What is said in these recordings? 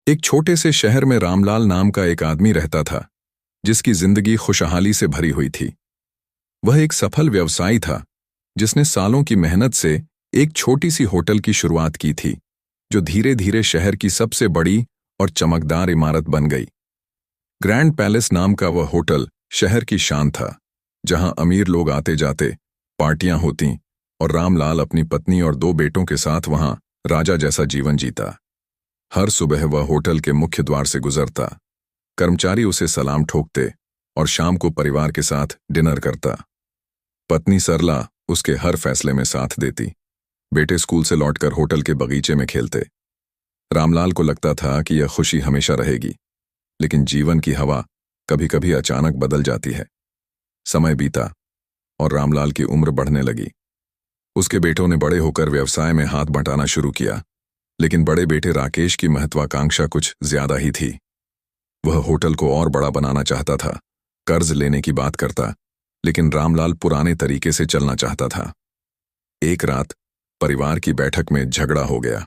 एक छोटे से शहर में रामलाल नाम का एक आदमी रहता था, जिसकी जिंदगी खुशहाली से भरी हुई थी। वह एक सफल व्यवसायी था, जिसने सालों की मेहनत से एक छोटी सी होटल की शुरुआत की थी, जो धीरे धीरे शहर की सबसे बड़ी और चमकदार इमारत बन गई। ग्रैंड पैलेस नाम का वह होटल शहर की शान था, जहां अमीर लोग आते जाते, पार्टियां होतीं और रामलाल अपनी पत्नी और 2 बेटों के साथ वहां राजा जैसा जीवन जीता। हर सुबह वह होटल के मुख्य द्वार से गुजरता, कर्मचारी उसे सलाम ठोकते और शाम को परिवार के साथ डिनर करता। पत्नी सरला उसके हर फैसले में साथ देती। बेटे स्कूल से लौटकर होटल के बगीचे में खेलते। रामलाल को लगता था कि यह खुशी हमेशा रहेगी, लेकिन जीवन की हवा कभी कभी अचानक बदल जाती है। समय बीता और रामलाल की उम्र बढ़ने लगी। उसके बेटों ने बड़े होकर व्यवसाय में हाथ बंटाना शुरू किया, लेकिन बड़े बेटे राकेश की महत्वाकांक्षा कुछ ज्यादा ही थी। वह होटल को और बड़ा बनाना चाहता था, कर्ज लेने की बात करता, लेकिन रामलाल पुराने तरीके से चलना चाहता था। एक रात परिवार की बैठक में झगड़ा हो गया।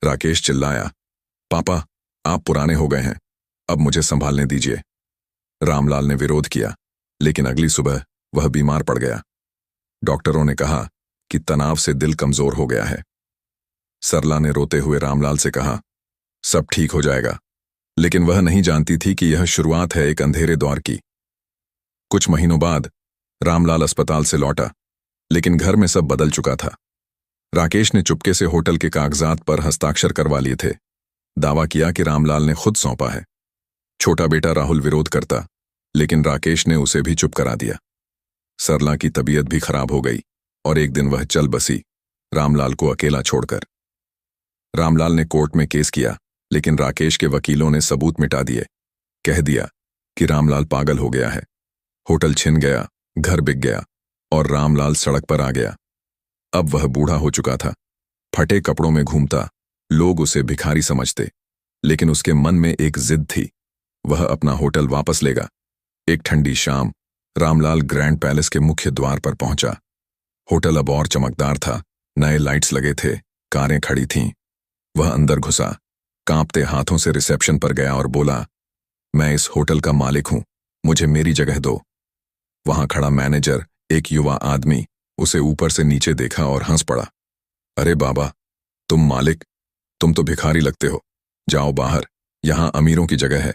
राकेश चिल्लाया, पापा, आप पुराने हो गए हैं, अब मुझे संभालने दीजिए। रामलाल ने विरोध किया, लेकिन अगली सुबह वह बीमार पड़ गया। डॉक्टरों ने कहा कि तनाव से दिल कमजोर हो गया है। सरला ने रोते हुए रामलाल से कहा, सब ठीक हो जाएगा, लेकिन वह नहीं जानती थी कि यह शुरुआत है एक अंधेरे दौर की। कुछ महीनों बाद रामलाल अस्पताल से लौटा, लेकिन घर में सब बदल चुका था। राकेश ने चुपके से होटल के कागजात पर हस्ताक्षर करवा लिए थे। दावा किया कि रामलाल ने खुद सौंपा है। छोटा बेटा राहुल विरोध करता, लेकिन राकेश ने उसे भी चुप करा दिया। सरला की तबीयत भी खराब हो गई और एक दिन वह चल बसी, रामलाल को अकेला छोड़कर। रामलाल ने कोर्ट में केस किया, लेकिन राकेश के वकीलों ने सबूत मिटा दिए। कह दिया कि रामलाल पागल हो गया है। होटल छिन गया, घर बिक गया और रामलाल सड़क पर आ गया। अब वह बूढ़ा हो चुका था, फटे कपड़ों में घूमता, लोग उसे भिखारी समझते, लेकिन उसके मन में एक जिद थी, वह अपना होटल वापस लेगा। एक ठंडी शाम रामलाल ग्रैंड पैलेस के मुख्य द्वार पर पहुंचा। होटल अब और चमकदार था, नए लाइट्स लगे थे, कारें खड़ी थीं। वह अंदर घुसा, कांपते हाथों से रिसेप्शन पर गया और बोला, मैं इस होटल का मालिक हूं, मुझे मेरी जगह दो। वहां खड़ा मैनेजर, एक युवा आदमी, उसे ऊपर से नीचे देखा और हंस पड़ा। अरे बाबा, तुम मालिक? तुम तो भिखारी लगते हो, जाओ बाहर, यहां अमीरों की जगह है।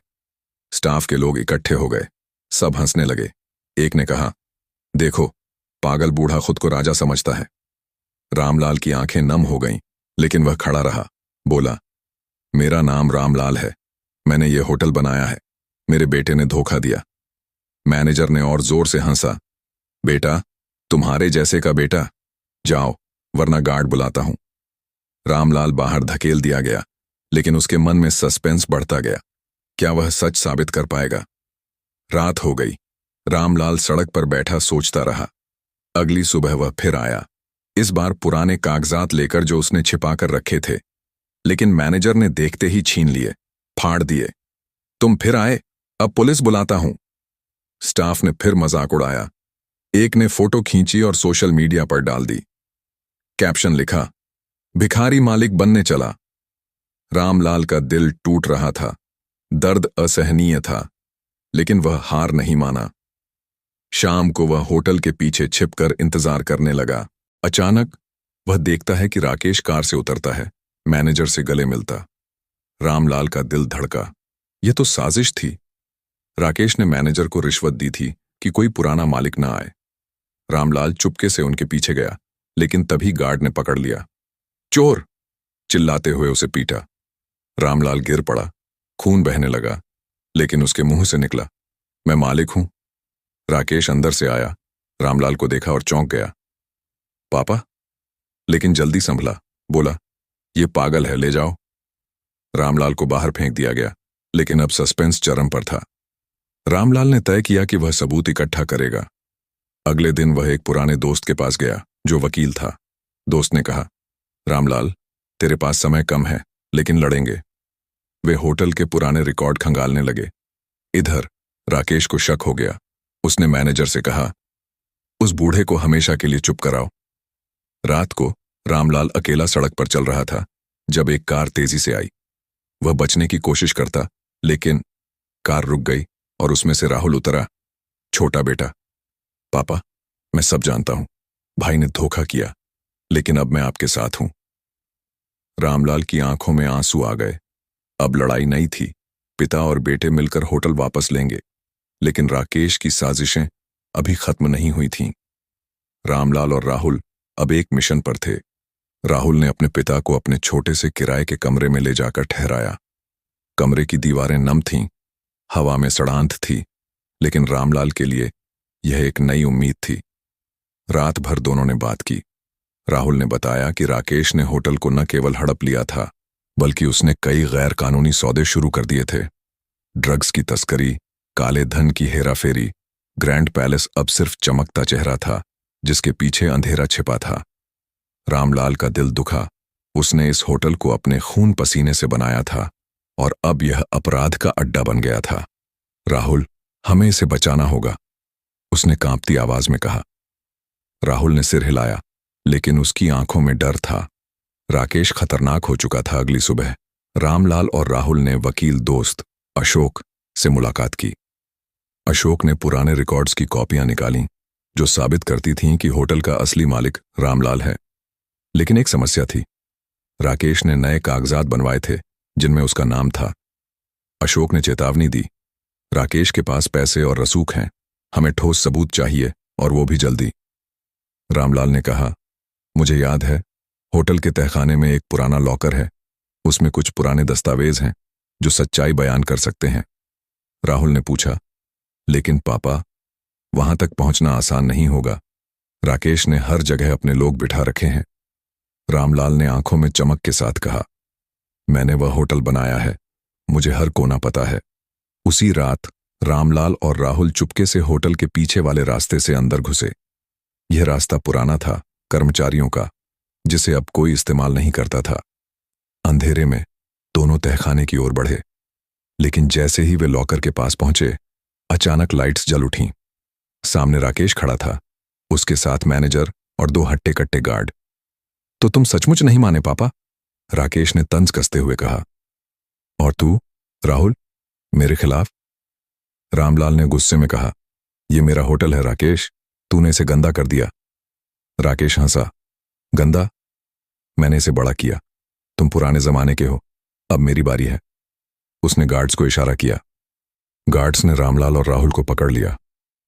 स्टाफ के लोग इकट्ठे हो गए, सब हंसने लगे। एक ने कहा, देखो, पागल बूढ़ा खुद को राजा समझता है। रामलाल की आंखें नम हो गईं, लेकिन वह खड़ा रहा, बोला, मेरा नाम रामलाल है, मैंने ये होटल बनाया है, मेरे बेटे ने धोखा दिया। मैनेजर ने और जोर से हंसा, बेटा, तुम्हारे जैसे का बेटा? जाओ, वरना गार्ड बुलाता हूं। रामलाल बाहर धकेल दिया गया, लेकिन उसके मन में सस्पेंस बढ़ता गया। क्या वह सच साबित कर पाएगा? रात हो गई। रामलाल सड़क पर बैठा सोचता रहा। अगली सुबह वह फिर आया, इस बार पुराने कागजात लेकर जो उसने छिपाकर रखे थे, लेकिन मैनेजर ने देखते ही छीन लिए, फाड़ दिए। तुम फिर आए, अब पुलिस बुलाता हूं। स्टाफ ने फिर मजाक उड़ाया। एक ने फोटो खींची और सोशल मीडिया पर डाल दी। कैप्शन लिखा, भिखारी मालिक बनने चला। रामलाल का दिल टूट रहा था, दर्द असहनीय था, लेकिन वह हार नहीं माना। शाम को वह होटल के पीछे छिपकर इंतजार करने लगा। अचानक वह देखता है कि राकेश कार से उतरता है, मैनेजर से गले मिलता। रामलाल का दिल धड़का। यह तो साजिश थी। राकेश ने मैनेजर को रिश्वत दी थी कि कोई पुराना मालिक ना आए। रामलाल चुपके से उनके पीछे गया, लेकिन तभी गार्ड ने पकड़ लिया। चोर! चिल्लाते हुए उसे पीटा। रामलाल गिर पड़ा, खून बहने लगा, लेकिन उसके मुंह से निकला, मैं मालिक हूं। राकेश अंदर से आया, रामलाल को देखा और चौंक गया। पापा? लेकिन जल्दी संभला, बोला, ये पागल है, ले जाओ। रामलाल को बाहर फेंक दिया गया, लेकिन अब सस्पेंस चरम पर था। रामलाल ने तय किया कि वह सबूत इकट्ठा करेगा। अगले दिन वह एक पुराने दोस्त के पास गया, जो वकील था। दोस्त ने कहा, रामलाल, तेरे पास समय कम है, लेकिन लड़ेंगे। वे होटल के पुराने रिकॉर्ड खंगालने लगे। इधर राकेश को शक हो गया। उसने मैनेजर से कहा, उस बूढ़े को हमेशा के लिए चुप कराओ। रात को रामलाल अकेला सड़क पर चल रहा था, जब एक कार तेजी से आई। वह बचने की कोशिश करता, लेकिन कार रुक गई और उसमें से राहुल उतरा। छोटा बेटा, पापा, मैं सब जानता हूं। भाई ने धोखा किया, लेकिन अब मैं आपके साथ हूं। रामलाल की आंखों में आंसू आ गए। अब लड़ाई नहीं थी। पिता और बेटे मिलकर होटल वापस लेंगे, लेकिन राकेश की साजिशें अभी खत्म नहीं हुई थीं। रामलाल और राहुल अब एक मिशन पर थे। राहुल ने अपने पिता को अपने छोटे से किराए के कमरे में ले जाकर ठहराया। कमरे की दीवारें नम थीं, हवा में सड़ांत थी, लेकिन रामलाल के लिए यह एक नई उम्मीद थी। रात भर दोनों ने बात की। राहुल ने बताया कि राकेश ने होटल को न केवल हड़प लिया था, बल्कि उसने कई गैर कानूनी सौदे शुरू कर दिए थे। ड्रग्स की तस्करी, काले धन की हेराफेरी। ग्रैंड पैलेस अब सिर्फ चमकता चेहरा था, जिसके पीछे अंधेरा छिपा था। रामलाल का दिल दुखा। उसने इस होटल को अपने खून पसीने से बनाया था, और अब यह अपराध का अड्डा बन गया था। राहुल, हमें इसे बचाना होगा, उसने कांपती आवाज में कहा। राहुल ने सिर हिलाया, लेकिन उसकी आंखों में डर था। राकेश खतरनाक हो चुका था। अगली सुबह रामलाल और राहुल ने वकील दोस्त अशोक से मुलाकात की। अशोक ने पुराने रिकॉर्ड्स की कॉपियां निकालीं, जो साबित करती थीं कि होटल का असली मालिक रामलाल है। लेकिन एक समस्या थी। राकेश ने नए कागजात बनवाए थे, जिनमें उसका नाम था। अशोक ने चेतावनी दी, राकेश के पास पैसे और रसूख हैं, हमें ठोस सबूत चाहिए, और वो भी जल्दी। रामलाल ने कहा, मुझे याद है, होटल के तहखाने में एक पुराना लॉकर है। उसमें कुछ पुराने दस्तावेज हैं जो सच्चाई बयान कर सकते हैं। राहुल ने पूछा, लेकिन पापा, वहां तक पहुंचना आसान नहीं होगा। राकेश ने हर जगह अपने लोग बिठा रखे हैं। रामलाल ने आंखों में चमक के साथ कहा, मैंने वह होटल बनाया है, मुझे हर कोना पता है। उसी रात रामलाल और राहुल चुपके से होटल के पीछे वाले रास्ते से अंदर घुसे। यह रास्ता पुराना था, कर्मचारियों का, जिसे अब कोई इस्तेमाल नहीं करता था। अंधेरे में दोनों तहखाने की ओर बढ़े, लेकिन जैसे ही वे लॉकर के पास पहुंचे, अचानक लाइट्स जल उठीं। सामने राकेश खड़ा था, उसके साथ मैनेजर और 2 हट्टे कट्टे गार्ड। तो तुम सचमुच नहीं माने पापा? राकेश ने तंज कसते हुए कहा। और तू, राहुल, मेरे खिलाफ? रामलाल ने गुस्से में कहा, यह मेरा होटल है राकेश, तूने इसे गंदा कर दिया। राकेश हंसा, गंदा? मैंने इसे बड़ा किया। तुम पुराने जमाने के हो, अब मेरी बारी है। उसने गार्ड्स को इशारा किया। गार्ड्स ने रामलाल और राहुल को पकड़ लिया।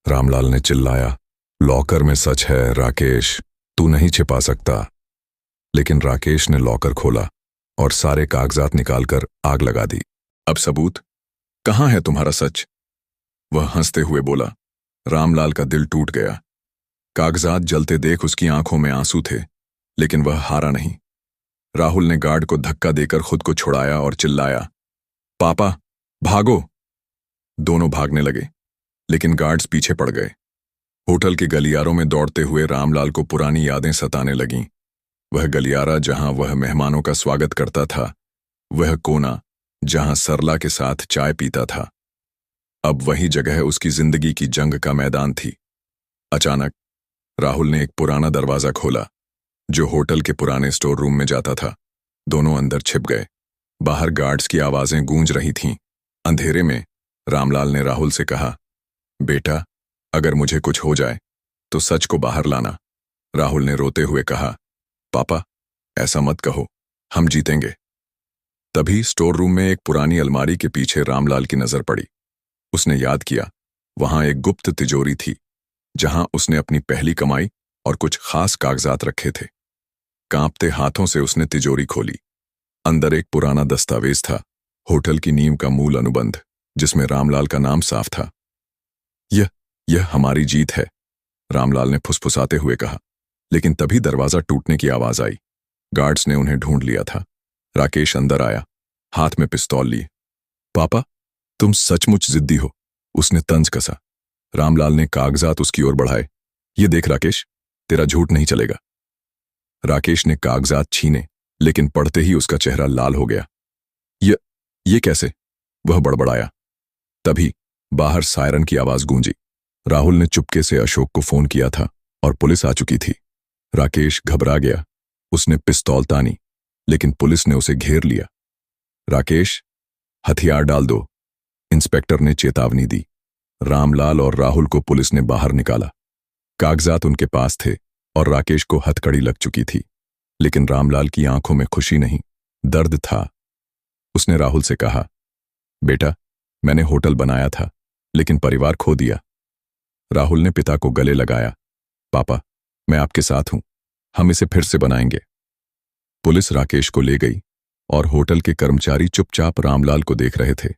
रामलाल ने चिल्लाया, लॉकर में सच है राकेश, तू नहीं छिपा सकता। लेकिन राकेश ने लॉकर खोला और सारे कागजात निकालकर आग लगा दी। अब सबूत, कहां है तुम्हारा सच? वह हंसते हुए बोला। रामलाल का दिल टूट गया। कागजात जलते देख उसकी आंखों में आंसू थे, लेकिन वह हारा नहीं। राहुल ने गार्ड को धक्का देकर खुद को छुड़ाया और चिल्लाया, पापा, भागो। दोनों भागने लगे, लेकिन गार्ड्स पीछे पड़ गए। होटल के गलियारों में दौड़ते हुए रामलाल को पुरानी यादें सताने लगीं। वह गलियारा जहां वह मेहमानों का स्वागत करता था, वह कोना जहां सरला के साथ चाय पीता था, अब वही जगह उसकी जिंदगी की जंग का मैदान थी। अचानक राहुल ने एक पुराना दरवाजा खोला, जो होटल के पुराने स्टोर रूम में जाता था। दोनों अंदर छिप गए। बाहर गार्ड्स की आवाजें गूंज रही थीं। अंधेरे में रामलाल ने राहुल से कहा, बेटा, अगर मुझे कुछ हो जाए तो सच को बाहर लाना। राहुल ने रोते हुए कहा, पापा, ऐसा मत कहो, हम जीतेंगे। तभी स्टोर रूम में एक पुरानी अलमारी के पीछे रामलाल की नजर पड़ी। उसने याद किया, वहां एक गुप्त तिजोरी थी, जहां उसने अपनी पहली कमाई और कुछ खास कागजात रखे थे। कांपते हाथों से उसने तिजोरी खोली। अंदर एक पुराना दस्तावेज था, होटल की नींव का मूल अनुबंध, जिसमें रामलाल का नाम साफ था। यह हमारी जीत है, रामलाल ने फुसफुसाते हुए कहा। लेकिन तभी दरवाजा टूटने की आवाज आई। गार्ड्स ने उन्हें ढूंढ लिया था। राकेश अंदर आया, हाथ में पिस्तौल लिए। पापा, तुम सचमुच जिद्दी हो, उसने तंज कसा। रामलाल ने कागजात उसकी ओर बढ़ाए। ये देख राकेश, तेरा झूठ नहीं चलेगा। राकेश ने कागजात छीने, लेकिन पढ़ते ही उसका चेहरा लाल हो गया। ये कैसे? वह बड़बड़ाया। तभी बाहर सायरन की आवाज गूंजी। राहुल ने चुपके से अशोक को फोन किया था और पुलिस आ चुकी थी। राकेश घबरा गया। उसने पिस्तौल तानी, लेकिन पुलिस ने उसे घेर लिया। राकेश, हथियार डाल दो, इंस्पेक्टर ने चेतावनी दी। रामलाल और राहुल को पुलिस ने बाहर निकाला। कागजात उनके पास थे और राकेश को हथकड़ी लग चुकी थी, लेकिन रामलाल की आंखों में खुशी नहीं, दर्द था। उसने राहुल से कहा, बेटा, मैंने होटल बनाया था, लेकिन परिवार खो दिया। राहुल ने पिता को गले लगाया। पापा, मैं आपके साथ हूं, हम इसे फिर से बनाएंगे। पुलिस राकेश को ले गई और होटल के कर्मचारी चुपचाप रामलाल को देख रहे थे।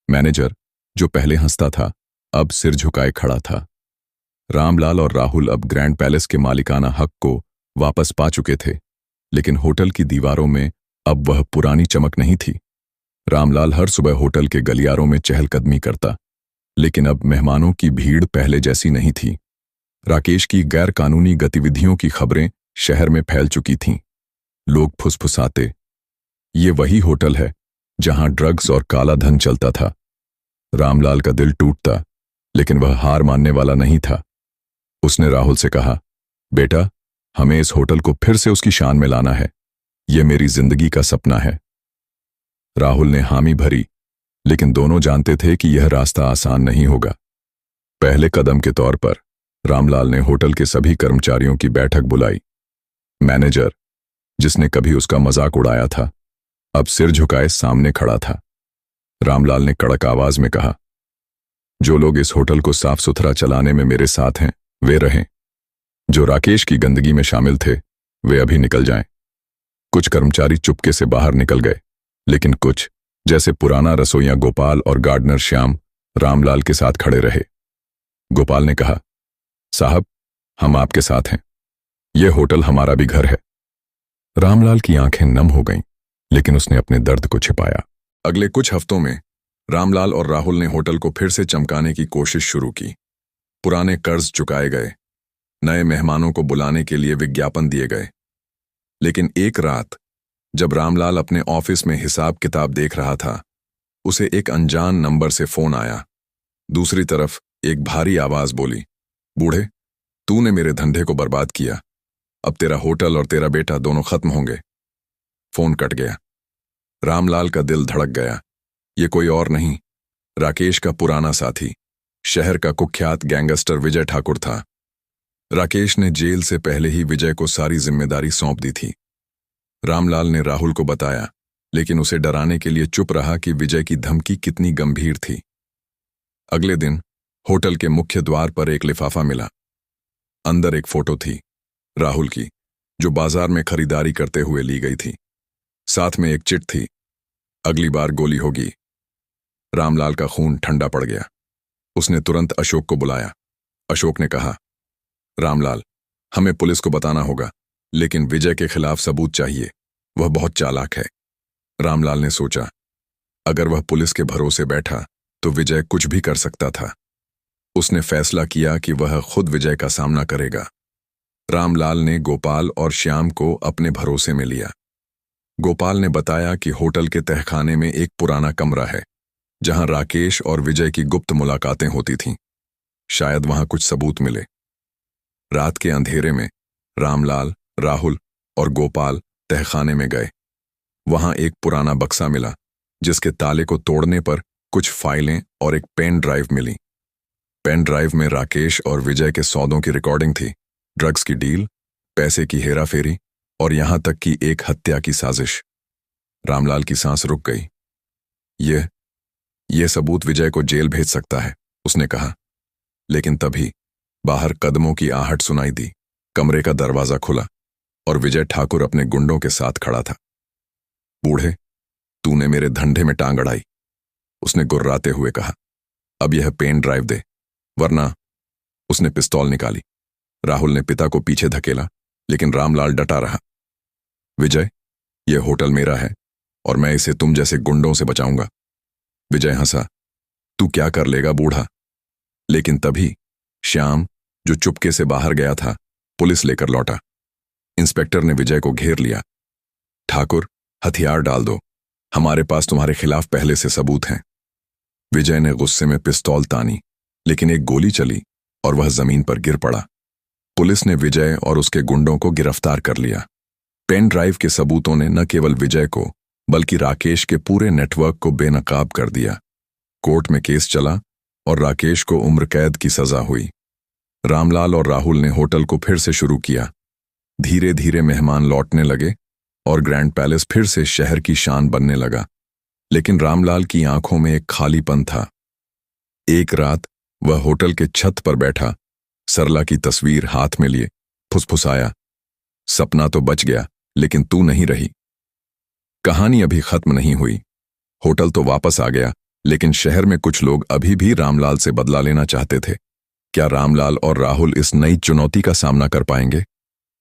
मैनेजर, जो पहले हंसता था, अब सिर झुकाए खड़ा था। रामलाल और राहुल अब ग्रैंड पैलेस के मालिकाना हक को वापस पा चुके थे, लेकिन होटल की दीवारों में अब वह पुरानी चमक नहीं थी। रामलाल हर सुबह होटल के गलियारों में चहलकदमी करता, लेकिन अब मेहमानों की भीड़ पहले जैसी नहीं थी। राकेश की गैरकानूनी गतिविधियों की खबरें शहर में फैल चुकी थीं। लोग फुसफुसाते, ये वही होटल है जहां ड्रग्स और काला धन चलता था। रामलाल का दिल टूटता, लेकिन वह हार मानने वाला नहीं था। उसने राहुल से कहा, बेटा, हमें इस होटल को फिर से उसकी शान में लाना है। यह मेरी जिंदगी का सपना है। राहुल ने हामी भरी, लेकिन दोनों जानते थे कि यह रास्ता आसान नहीं होगा। पहले कदम के तौर पर रामलाल ने होटल के सभी कर्मचारियों की बैठक बुलाई। मैनेजर, जिसने कभी उसका मजाक उड़ाया था, अब सिर झुकाए सामने खड़ा था। रामलाल ने कड़क आवाज में कहा, जो लोग इस होटल को साफ सुथरा चलाने में मेरे साथ हैं, वे रहें। जो राकेश की गंदगी में शामिल थे, वे अभी निकल जाएं। कुछ कर्मचारी चुपके से बाहर निकल गए, लेकिन कुछ, जैसे पुराना रसोइया गोपाल और गार्डनर श्याम, रामलाल के साथ खड़े रहे। गोपाल ने कहा, साहब, हम आपके साथ हैं। यह होटल हमारा भी घर है। रामलाल की आंखें नम हो गईं, लेकिन उसने अपने दर्द को छिपाया। अगले कुछ हफ्तों में रामलाल और राहुल ने होटल को फिर से चमकाने की कोशिश शुरू की। पुराने कर्ज चुकाए गए, नए मेहमानों को बुलाने के लिए विज्ञापन दिए गए। लेकिन एक रात, जब रामलाल अपने ऑफिस में हिसाब किताब देख रहा था, उसे एक अनजान नंबर से फोन आया। दूसरी तरफ एक भारी आवाज बोली, बूढ़े, तूने मेरे धंधे को बर्बाद किया। अब तेरा होटल और तेरा बेटा दोनों खत्म होंगे। फोन कट गया। रामलाल का दिल धड़क गया। ये कोई और नहीं, राकेश का पुराना साथी, शहर का कुख्यात गैंगस्टर विजय ठाकुर था। राकेश ने जेल से पहले ही विजय को सारी जिम्मेदारी सौंप दी थी। रामलाल ने राहुल को बताया, लेकिन उसे डराने के लिए चुप रहा कि विजय की धमकी कितनी गंभीर थी। अगले दिन होटल के मुख्य द्वार पर एक लिफाफा मिला। अंदर एक फोटो थी, राहुल की, जो बाजार में खरीदारी करते हुए ली गई थी। साथ में एक चिट थी, अगली बार गोली होगी। रामलाल का खून ठंडा पड़ गया। उसने तुरंत अशोक को बुलाया। अशोक ने कहा, रामलाल, हमें पुलिस को बताना होगा, लेकिन विजय के खिलाफ सबूत चाहिए। वह बहुत चालाक है। रामलाल ने सोचा, अगर वह पुलिस के भरोसे बैठा तो विजय कुछ भी कर सकता था। उसने फैसला किया कि वह खुद विजय का सामना करेगा। रामलाल ने गोपाल और श्याम को अपने भरोसे में लिया। गोपाल ने बताया कि होटल के तहखाने में एक पुराना कमरा है, जहां राकेश और विजय की गुप्त मुलाकातें होती थीं। शायद वहां कुछ सबूत मिले। रात के अंधेरे में रामलाल, राहुल और गोपाल तहखाने में गए। वहां एक पुराना बक्सा मिला, जिसके ताले को तोड़ने पर कुछ फाइलें और एक पेन ड्राइव मिली। पेन ड्राइव में राकेश और विजय के सौदों की रिकॉर्डिंग थी, ड्रग्स की डील, पैसे की हेराफेरी और यहां तक कि एक हत्या की साजिश। रामलाल की सांस रुक गई। यह सबूत विजय को जेल भेज सकता है, उसने कहा। लेकिन तभी बाहर कदमों की आहट सुनाई दी। कमरे का दरवाजा खुला और विजय ठाकुर अपने गुंडों के साथ खड़ा था। बूढ़े, तूने मेरे धंधे में टांग अड़ाई, उसने गुर्राते हुए कहा। अब यह पेन ड्राइव दे, वरना। उसने पिस्तौल निकाली। राहुल ने पिता को पीछे धकेला, लेकिन रामलाल डटा रहा। विजय, यह होटल मेरा है और मैं इसे तुम जैसे गुंडों से बचाऊंगा। विजय हंसा। तू क्या कर लेगा बूढ़ा? लेकिन तभी श्याम, जो चुपके से बाहर गया था, पुलिस लेकर लौटा। इंस्पेक्टर ने विजय को घेर लिया। ठाकुर, हथियार डाल दो, हमारे पास तुम्हारे खिलाफ पहले से सबूत हैं। विजय ने गुस्से में पिस्तौल तानी, लेकिन एक गोली चली और वह जमीन पर गिर पड़ा। पुलिस ने विजय और उसके गुंडों को गिरफ्तार कर लिया। पेन ड्राइव के सबूतों ने न केवल विजय को बल्कि राकेश के पूरे नेटवर्क को बेनकाब कर दिया। कोर्ट में केस चला और राकेश को उम्र कैद की सजा हुई। रामलाल और राहुल ने होटल को फिर से शुरू किया। धीरे धीरे मेहमान लौटने लगे और ग्रैंड पैलेस फिर से शहर की शान बनने लगा। लेकिन रामलाल की आंखों में एक खालीपन था। एक रात वह होटल के छत पर बैठा, सरला की तस्वीर हाथ में लिए फुसफुसाया, सपना तो बच गया, लेकिन तू नहीं रही। कहानी अभी खत्म नहीं हुई। होटल तो वापस आ गया, लेकिन शहर में कुछ लोग अभी भी रामलाल से बदला लेना चाहते थे। क्या रामलाल और राहुल इस नई चुनौती का सामना कर पाएंगे,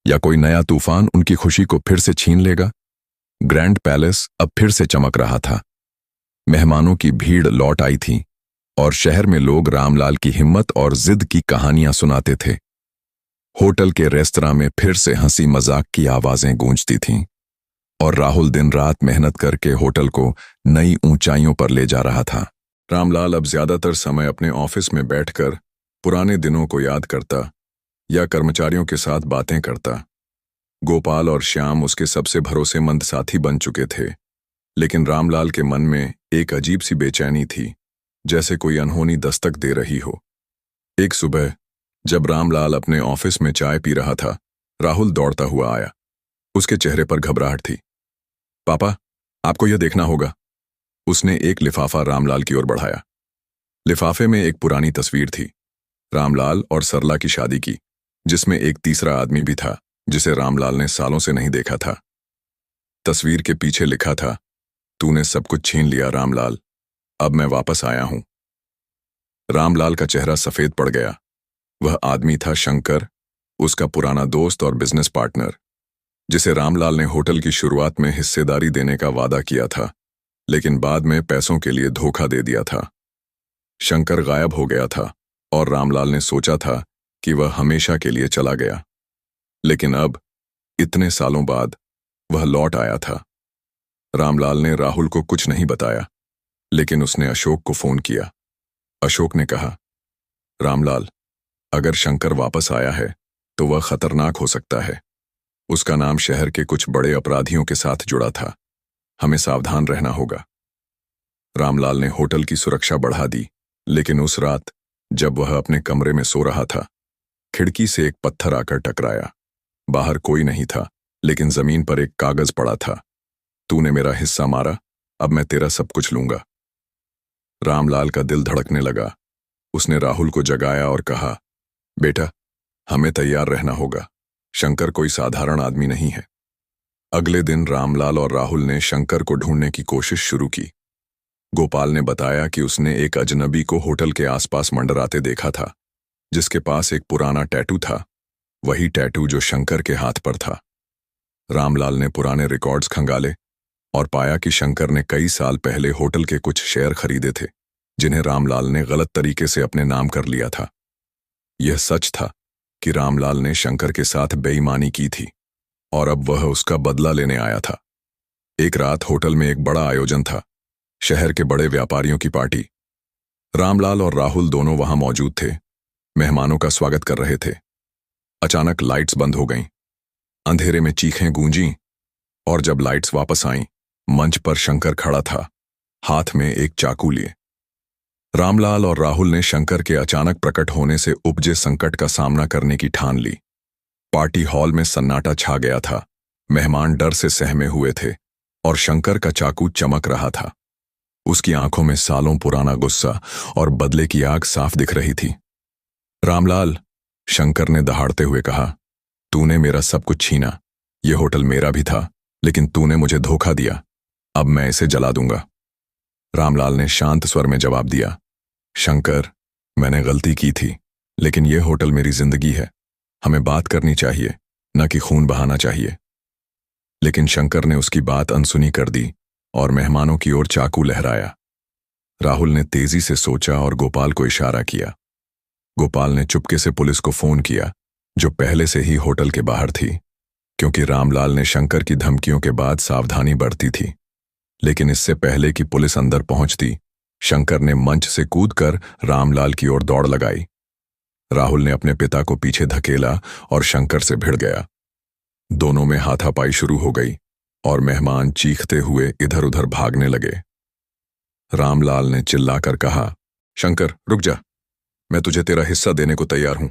या कोई नया तूफान उनकी खुशी को फिर से छीन लेगा? ग्रैंड पैलेस अब फिर से चमक रहा था। मेहमानों की भीड़ लौट आई थी और शहर में लोग रामलाल की हिम्मत और जिद की कहानियां सुनाते थे। होटल के रेस्तरां में फिर से हंसी मजाक की आवाजें गूंजती थीं और राहुल दिन रात मेहनत करके होटल को नई ऊंचाइयों पर ले जा रहा था। रामलाल अब ज्यादातर समय अपने ऑफिस में बैठकर पुराने दिनों को याद करता या कर्मचारियों के साथ बातें करता। गोपाल और श्याम उसके सबसे भरोसेमंद साथी बन चुके थे, लेकिन रामलाल के मन में एक अजीब सी बेचैनी थी, जैसे कोई अनहोनी दस्तक दे रही हो। एक सुबह जब रामलाल अपने ऑफिस में चाय पी रहा था, राहुल दौड़ता हुआ आया। उसके चेहरे पर घबराहट थी। पापा, आपको यह देखना होगा। उसने एक लिफाफा रामलाल की ओर बढ़ाया। लिफाफे में एक पुरानी तस्वीर थी, रामलाल और सरला की शादी की, जिसमें एक तीसरा आदमी भी था जिसे रामलाल ने सालों से नहीं देखा था। तस्वीर के पीछे लिखा था, तूने सब कुछ छीन लिया रामलाल, अब मैं वापस आया हूं। रामलाल का चेहरा सफेद पड़ गया। वह आदमी था शंकर, उसका पुराना दोस्त और बिजनेस पार्टनर, जिसे रामलाल ने होटल की शुरुआत में हिस्सेदारी देने का वादा किया था, लेकिन बाद में पैसों के लिए धोखा दे दिया था। शंकर गायब हो गया था और रामलाल ने सोचा था कि वह हमेशा के लिए चला गया, लेकिन अब इतने सालों बाद वह लौट आया था। रामलाल ने राहुल को कुछ नहीं बताया, लेकिन उसने अशोक को फोन किया। अशोक ने कहा, रामलाल, अगर शंकर वापस आया है तो वह खतरनाक हो सकता है। उसका नाम शहर के कुछ बड़े अपराधियों के साथ जुड़ा था। हमें सावधान रहना होगा। रामलाल ने होटल की सुरक्षा बढ़ा दी, लेकिन उस रात जब वह अपने कमरे में सो रहा था, खिड़की से एक पत्थर आकर टकराया। बाहर कोई नहीं था, लेकिन जमीन पर एक कागज पड़ा था। तूने मेरा हिस्सा मारा, अब मैं तेरा सब कुछ लूंगा। रामलाल का दिल धड़कने लगा। उसने राहुल को जगाया और कहा, बेटा, हमें तैयार रहना होगा। शंकर कोई साधारण आदमी नहीं है। अगले दिन रामलाल और राहुल ने शंकर को ढूंढने की कोशिश शुरू की। गोपाल ने बताया कि उसने एक अजनबी को होटल के आसपास मंडराते देखा था, जिसके पास एक पुराना टैटू था, वही टैटू जो शंकर के हाथ पर था। रामलाल ने पुराने रिकॉर्ड्स खंगाले और पाया कि शंकर ने कई साल पहले होटल के कुछ शेयर खरीदे थे, जिन्हें रामलाल ने गलत तरीके से अपने नाम कर लिया था। यह सच था कि रामलाल ने शंकर के साथ बेईमानी की थी और अब वह उसका बदला लेने आया था। एक रात होटल में एक बड़ा आयोजन था, शहर के बड़े व्यापारियों की पार्टी। रामलाल और राहुल दोनों वहां मौजूद थे, मेहमानों का स्वागत कर रहे थे। अचानक लाइट्स बंद हो गईं, अंधेरे में चीखें गूंजीं, और जब लाइट्स वापस आईं, मंच पर शंकर खड़ा था, हाथ में एक चाकू लिए। रामलाल और राहुल ने शंकर के अचानक प्रकट होने से उपजे संकट का सामना करने की ठान ली। पार्टी हॉल में सन्नाटा छा गया था। मेहमान डर से सहमे हुए थे और शंकर का चाकू चमक रहा था। उसकी आंखों में सालों पुराना गुस्सा और बदले की आग साफ दिख रही थी। रामलाल, शंकर ने दहाड़ते हुए कहा, तूने मेरा सब कुछ छीना। यह होटल मेरा भी था, लेकिन तूने मुझे धोखा दिया। अब मैं इसे जला दूंगा। रामलाल ने शांत स्वर में जवाब दिया, शंकर, मैंने गलती की थी, लेकिन यह होटल मेरी जिंदगी है। हमें बात करनी चाहिए, न कि खून बहाना चाहिए। लेकिन शंकर ने उसकी बात अनसुनी कर दी और मेहमानों की ओर चाकू लहराया। राहुल ने तेजी से सोचा और गोपाल को इशारा किया। गोपाल ने चुपके से पुलिस को फोन किया, जो पहले से ही होटल के बाहर थी, क्योंकि रामलाल ने शंकर की धमकियों के बाद सावधानी बरती थी। लेकिन इससे पहले कि पुलिस अंदर पहुंचती, शंकर ने मंच से कूदकर रामलाल की ओर दौड़ लगाई। राहुल ने अपने पिता को पीछे धकेला और शंकर से भिड़ गया। दोनों में हाथापाई शुरू हो गई। और मेहमान चीखते हुए इधर उधर भागने लगे। रामलाल ने चिल्लाकर कहा, शंकर रुक जा, मैं तुझे तेरा हिस्सा देने को तैयार हूं।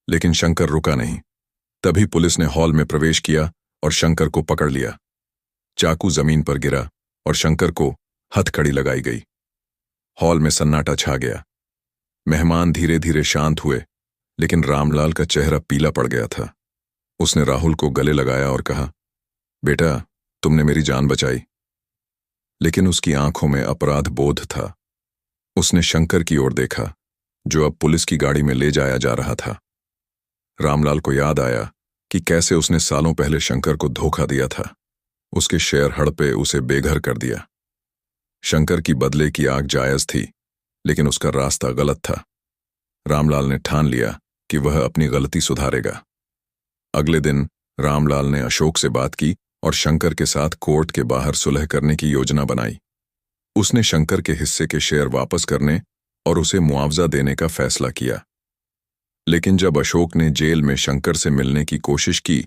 लेकिन शंकर रुका नहीं। तभी पुलिस ने हॉल में प्रवेश किया और शंकर को पकड़ लिया। चाकू जमीन पर गिरा और शंकर को हथकड़ी लगाई गई। हॉल में सन्नाटा छा गया। मेहमान धीरे धीरे शांत हुए, लेकिन रामलाल का चेहरा पीला पड़ गया था। उसने राहुल को गले लगाया और कहा, बेटा तुमने मेरी जान बचाई। लेकिन उसकी आंखों में अपराध बोध था। उसने शंकर की ओर देखा, जो अब पुलिस की गाड़ी में ले जाया जा रहा था। रामलाल को याद आया कि कैसे उसने सालों पहले शंकर को धोखा दिया था। उसके शेर हड़पे उसे बेघर कर दिया। शंकर की बदले की आग जायज थी, लेकिन उसका रास्ता गलत था। रामलाल ने ठान लिया कि वह अपनी गलती सुधारेगा। अगले दिन रामलाल ने अशोक से बात की और शंकर के साथ कोर्ट के बाहर सुलह करने की योजना बनाई। उसने शंकर के हिस्से के शेयर वापस करने और उसे मुआवजा देने का फैसला किया। लेकिन जब अशोक ने जेल में शंकर से मिलने की कोशिश की,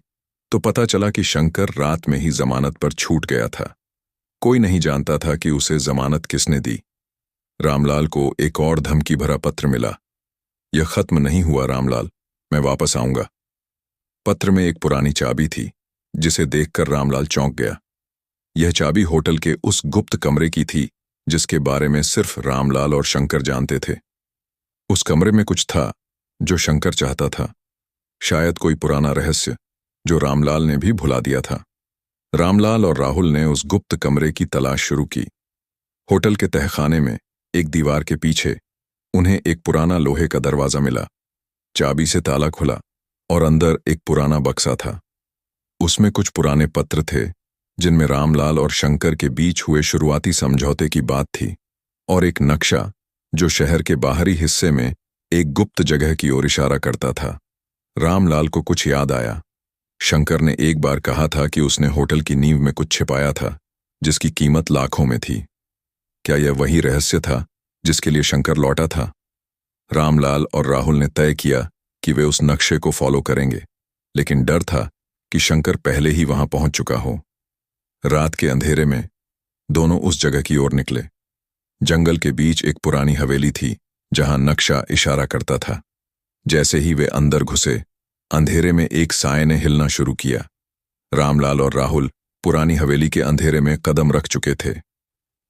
तो पता चला कि शंकर रात में ही जमानत पर छूट गया था। कोई नहीं जानता था कि उसे जमानत किसने दी। रामलाल को एक और धमकी भरा पत्र मिला। यह खत्म नहीं हुआ रामलाल, मैं वापस आऊंगा। पत्र में एक पुरानी चाबी थी, जिसे देखकर रामलाल चौंक गया। यह चाबी होटल के उस गुप्त कमरे की थी जिसके बारे में सिर्फ रामलाल और शंकर जानते थे। उस कमरे में कुछ था जो शंकर चाहता था, शायद कोई पुराना रहस्य जो रामलाल ने भी भुला दिया था। रामलाल और राहुल ने उस गुप्त कमरे की तलाश शुरू की। होटल के तहखाने में एक दीवार के पीछे उन्हें एक पुराना लोहे का दरवाजा मिला। चाबी से ताला खुला और अंदर एक पुराना बक्सा था। उसमें कुछ पुराने पत्र थे जिनमें रामलाल और शंकर के बीच हुए शुरुआती समझौते की बात थी, और एक नक्शा जो शहर के बाहरी हिस्से में एक गुप्त जगह की ओर इशारा करता था। रामलाल को कुछ याद आया। शंकर ने एक बार कहा था कि उसने होटल की नींव में कुछ छिपाया था जिसकी कीमत लाखों में थी। क्या यह वही रहस्य था जिसके लिए शंकर लौटा था? रामलाल और राहुल ने तय किया कि वे उस नक्शे को फॉलो करेंगे, लेकिन डर था कि शंकर पहले ही वहां पहुंच चुका हो। रात के अंधेरे में दोनों उस जगह की ओर निकले। जंगल के बीच एक पुरानी हवेली थी जहां नक्शा इशारा करता था। जैसे ही वे अंदर घुसे, अंधेरे में एक साए ने हिलना शुरू किया। रामलाल और राहुल पुरानी हवेली के अंधेरे में कदम रख चुके थे।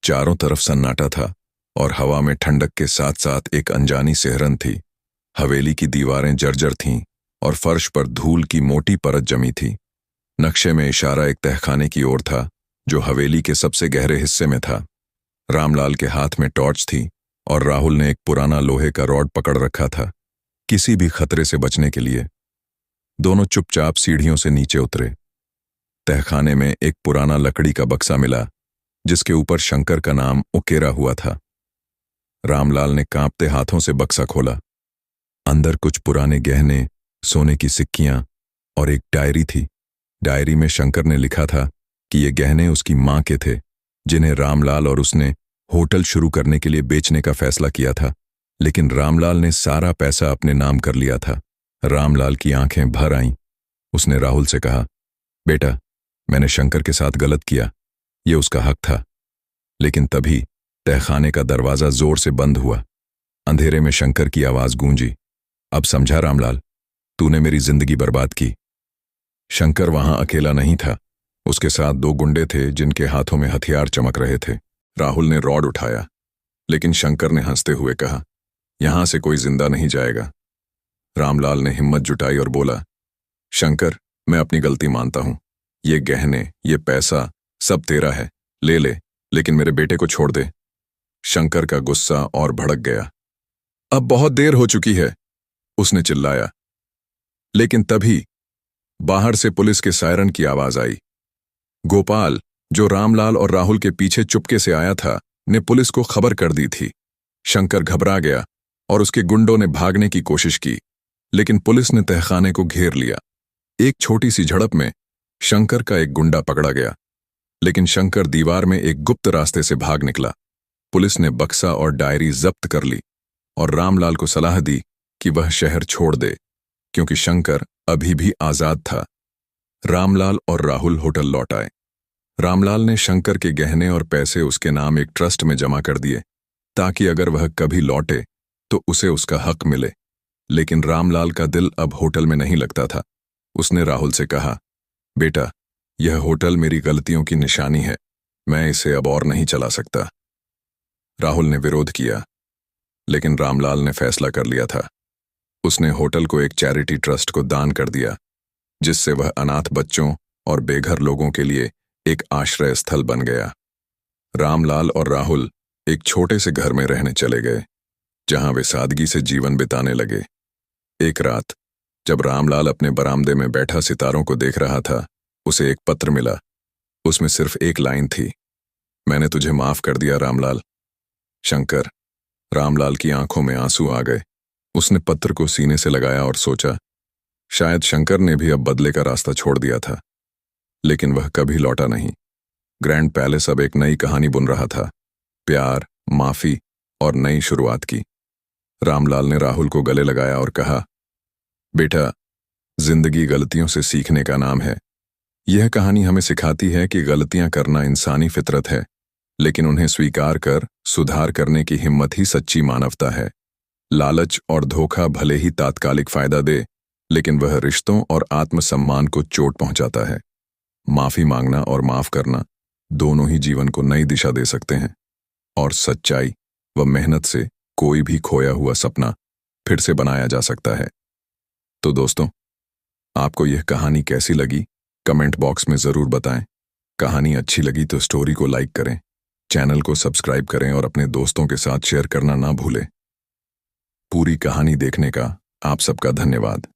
चारों तरफ सन्नाटा था और हवा में ठंडक के साथ साथ एक अनजानी सिहरन थी। हवेली की दीवारें जर्जर थीं और फर्श पर धूल की मोटी परत जमी थी। नक्शे में इशारा एक तहखाने की ओर था जो हवेली के सबसे गहरे हिस्से में था। रामलाल के हाथ में टॉर्च थी और राहुल ने एक पुराना लोहे का रॉड पकड़ रखा था, किसी भी खतरे से बचने के लिए। दोनों चुपचाप सीढ़ियों से नीचे उतरे। तहखाने में एक पुराना लकड़ी का बक्सा मिला जिसके ऊपर शंकर का नाम उकेरा हुआ था। रामलाल ने कांपते हाथों से बक्सा खोला। अंदर कुछ पुराने गहने, सोने की सिक्कियां और एक डायरी थी। डायरी में शंकर ने लिखा था कि ये गहने उसकी मां के थे, जिन्हें रामलाल और उसने होटल शुरू करने के लिए बेचने का फैसला किया था। लेकिन रामलाल ने सारा पैसा अपने नाम कर लिया था। रामलाल की आंखें भर आईं। उसने राहुल से कहा, बेटा मैंने शंकर के साथ गलत किया, ये उसका हक था। लेकिन तभी तहखाने का दरवाजा जोर से बंद हुआ। अंधेरे में शंकर की आवाज गूंजी, अब समझा रामलाल, तूने मेरी जिंदगी बर्बाद की। शंकर वहां अकेला नहीं था। उसके साथ दो गुंडे थे जिनके हाथों में हथियार चमक रहे थे। राहुल ने रॉड उठाया, लेकिन शंकर ने हंसते हुए कहा, यहां से कोई जिंदा नहीं जाएगा। रामलाल ने हिम्मत जुटाई और बोला, शंकर मैं अपनी गलती मानता हूं। ये गहने, ये पैसा सब तेरा है, ले ले, लेकिन मेरे बेटे को छोड़ दे। शंकर का गुस्सा और भड़क गया। अब बहुत देर हो चुकी है, उसने चिल्लाया। लेकिन तभी बाहर से पुलिस के सायरन की आवाज आई। गोपाल, जो रामलाल और राहुल के पीछे चुपके से आया था, ने पुलिस को खबर कर दी थी। शंकर घबरा गया और उसके गुंडों ने भागने की कोशिश की, लेकिन पुलिस ने तहखाने को घेर लिया। एक छोटी सी झड़प में शंकर का एक गुंडा पकड़ा गया, लेकिन शंकर दीवार में एक गुप्त रास्ते से भाग निकला। पुलिस ने बक्सा और डायरी जब्त कर ली और रामलाल को सलाह दी कि वह शहर छोड़ दे, क्योंकि शंकर अभी भी आजाद था। रामलाल और राहुल होटल लौट आए। रामलाल ने शंकर के गहने और पैसे उसके नाम एक ट्रस्ट में जमा कर दिए ताकि अगर वह कभी लौटे तो उसे उसका हक मिले। लेकिन रामलाल का दिल अब होटल में नहीं लगता था। उसने राहुल से कहा, बेटा, यह होटल मेरी गलतियों की निशानी है, मैं इसे अब और नहीं चला सकता। राहुल ने विरोध किया, लेकिन रामलाल ने फैसला कर लिया था। उसने होटल को एक चैरिटी ट्रस्ट को दान कर दिया, जिससे वह अनाथ बच्चों और बेघर लोगों के लिए एक आश्रय स्थल बन गया। रामलाल और राहुल एक छोटे से घर में रहने चले गए, जहां वे सादगी से जीवन बिताने लगे। एक रात जब रामलाल अपने बरामदे में बैठा सितारों को देख रहा था, उसे एक पत्र मिला। उसमें सिर्फ एक लाइन थी, मैंने तुझे माफ कर दिया रामलाल। शंकर। रामलाल की आंखों में आंसू आ गए। उसने पत्र को सीने से लगाया और सोचा, शायद शंकर ने भी अब बदले का रास्ता छोड़ दिया था। लेकिन वह कभी लौटा नहीं। ग्रैंड पैलेस अब एक नई कहानी बुन रहा था, प्यार, माफी और नई शुरुआत की। रामलाल ने राहुल को गले लगाया और कहा, बेटा, जिंदगी गलतियों से सीखने का नाम है। यह कहानी हमें सिखाती है कि गलतियां करना इंसानी फितरत है, लेकिन उन्हें स्वीकार कर सुधार करने की हिम्मत ही सच्ची मानवता है। लालच और धोखा भले ही तात्कालिक फायदा दे, लेकिन वह रिश्तों और आत्मसम्मान को चोट पहुंचाता है। माफी मांगना और माफ करना दोनों ही जीवन को नई दिशा दे सकते हैं, और सच्चाई व मेहनत से कोई भी खोया हुआ सपना फिर से बनाया जा सकता है। तो दोस्तों, आपको यह कहानी कैसी लगी कमेंट बॉक्स में ज़रूर बताएं। कहानी अच्छी लगी तो स्टोरी को लाइक करें, चैनल को सब्सक्राइब करें और अपने दोस्तों के साथ शेयर करना ना भूलें। पूरी कहानी देखने का आप सबका धन्यवाद।